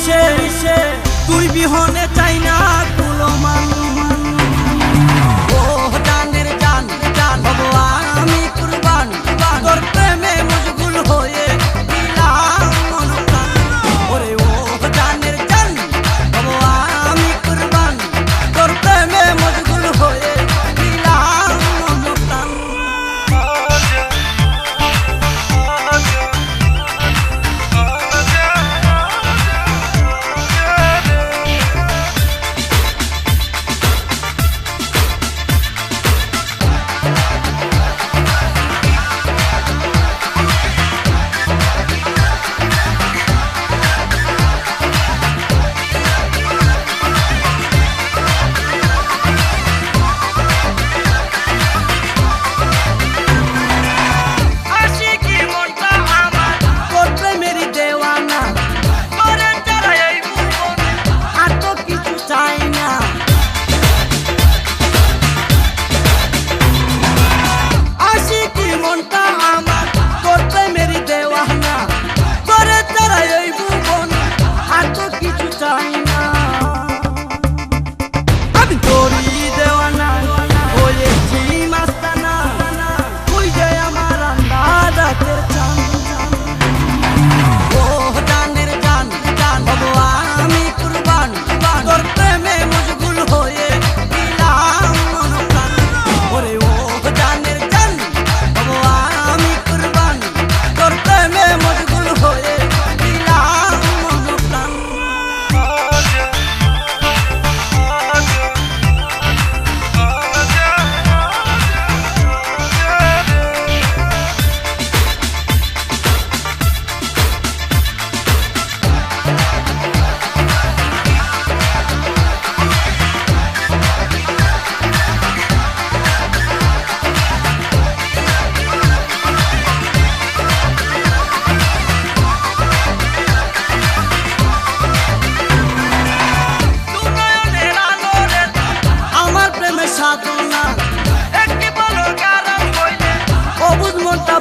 মিশে তুই বিহনে চাই না কুলো মান ও জানের জান জান হব আমি কুরবান তোর প্রেমে মশগুল হয়ে দিলাম মন প্রাণ ওরে ও জানের জান হব আমি কুরবান তোর প্রেমে মশগুল হয়ে দিলাম মন প্রাণ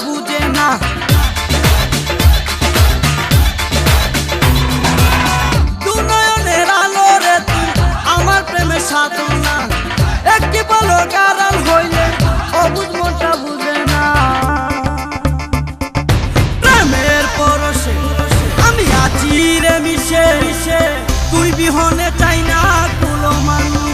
বুঝে না দুনয়নের আলো রে তুই আমার প্রেমের সাধনা একটি বলো গারাল হইলে অবুঝ মনটা বুঝে না প্রেমের পরশে আমি আছি রে মিশে তুই বিহনে চাই না কুলো মান